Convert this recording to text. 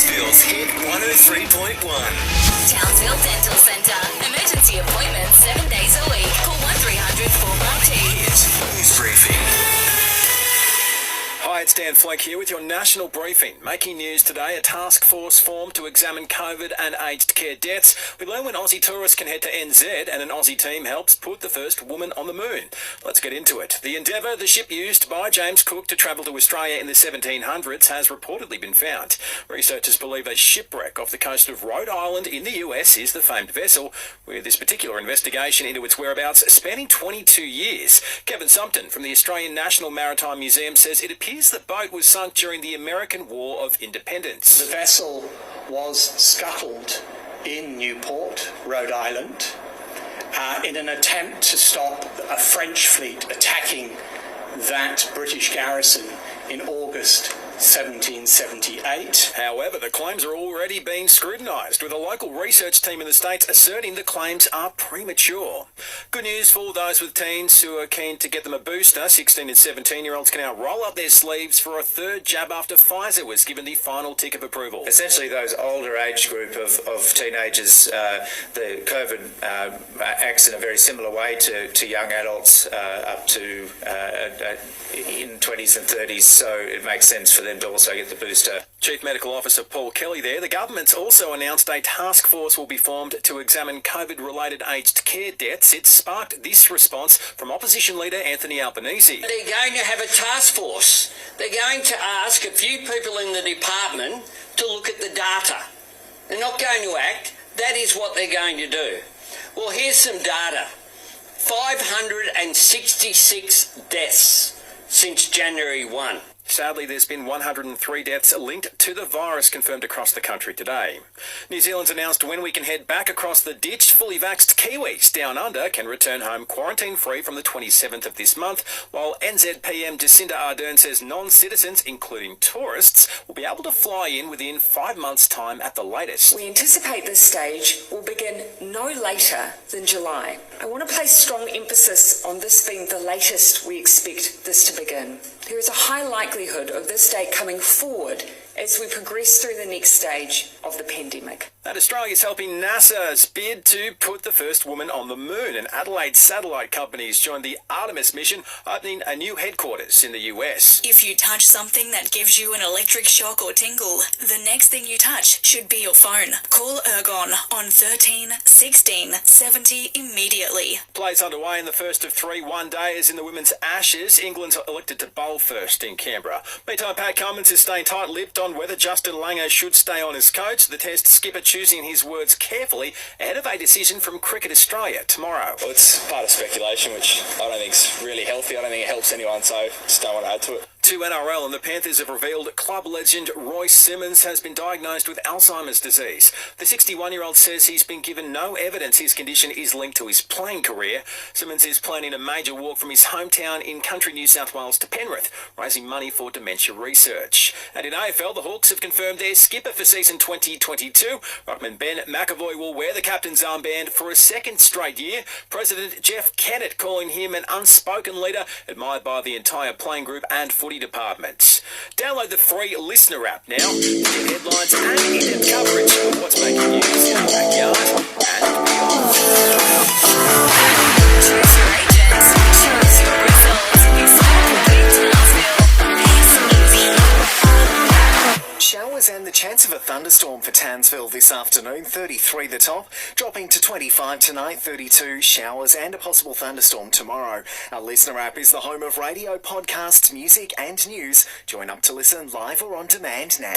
Townsville's Hit 103.1. Townsville Dental Centre. Emergency appointments 7 days a week. Call 1300 490. Hit News Briefing. Hi, it's Dan Flake here with your national briefing. Making news today, a task force formed to examine COVID and aged care deaths. We learn when Aussie tourists can head to NZ and an Aussie team helps put the first woman on the moon. Let's get into it. The Endeavour, the ship used by James Cook to travel to Australia in the 1700s, has reportedly been found. Researchers believe a shipwreck off the coast of Rhode Island in the US is the famed vessel, with this particular investigation into its whereabouts spanning 22 years. Kevin Sumpton from the Australian National Maritime Museum says it appears the boat was sunk during the American War of Independence. The vessel was scuttled in Newport, Rhode Island, in an attempt to stop a French fleet attacking that British garrison in August 1778. However, the claims are already being scrutinised, with a local research team in the States asserting the claims are premature. Good news for those with teens who are keen to get them a booster. 16 and 17-year-olds can now roll up their sleeves for a third jab after Pfizer was given the final tick of approval. Essentially, those older age group of teenagers, the COVID acts in a very similar way to young adults up to in 20s and 30s, so it makes sense for them to also get the booster. Chief Medical Officer Paul Kelly there. The government's also announced a task force will be formed to examine COVID-related aged care deaths. It sparked this response from Opposition Leader Anthony Albanese. They're going to have a task force. They're going to ask a few people in the department to look at the data. They're not going to act. That is what they're going to do. Well, here's some data. 566 deaths since January 1. Sadly, there's been 103 deaths linked to the virus confirmed across the country today. New Zealand's announced when we can head back across the ditch. Fully vaxxed Kiwis down under can return home quarantine-free from the 27th of this month, while NZPM Jacinda Ardern says non-citizens, including tourists, will be able to fly in within 5 months' time at the latest. We anticipate this stage will begin no later than July. I want to place strong emphasis on this being the latest we expect this to begin. There is a high likelihood of this date coming forward as we progress through the next stage of the pandemic. And Australia's helping NASA's bid to put the first woman on the moon, and Adelaide satellite companies joined the Artemis mission, opening a new headquarters in the US. If you touch something that gives you an electric shock or tingle, the next thing you touch should be your phone. Call Ergon on 13 16 70 immediately. Plays underway in the first of 3 one-dayers in the women's Ashes. England's elected to bowl first in Canberra. Meantime, Pat Cummins is staying tight-lipped on whether Justin Langer should stay on as coach. The Test skipper choosing his words carefully ahead of a decision from Cricket Australia tomorrow. Well, it's part of speculation, which I don't think is really healthy. I don't think it helps anyone, so just don't want to add to it. To NRL, and the Panthers have revealed club legend Royce Simmons has been diagnosed with Alzheimer's disease. The 61-year-old says he's been given no evidence his condition is linked to his playing career. Simmons is planning a major walk from his hometown in country New South Wales to Penrith, raising money for dementia research. And in AFL, the Hawks have confirmed their skipper for season 2022. Ruckman Ben McAvoy will wear the captain's armband for a second straight year. President Jeff Kennett calling him an unspoken leader, admired by the entire playing group and footy department. Download the free Listener app now to get headlines and in-depth coverage of what's making news in our backyard and beyond. Choose your agents. Choose your results. Exclusively Townsville. It's easy. Showers and the chance of a thunderstorm for Townsville this afternoon. 33 the top, dropping to 25 tonight, 32 showers and a possible thunderstorm tomorrow. Our Listener app is the home of radio, podcasts, music and news. Join up to listen live or on demand now.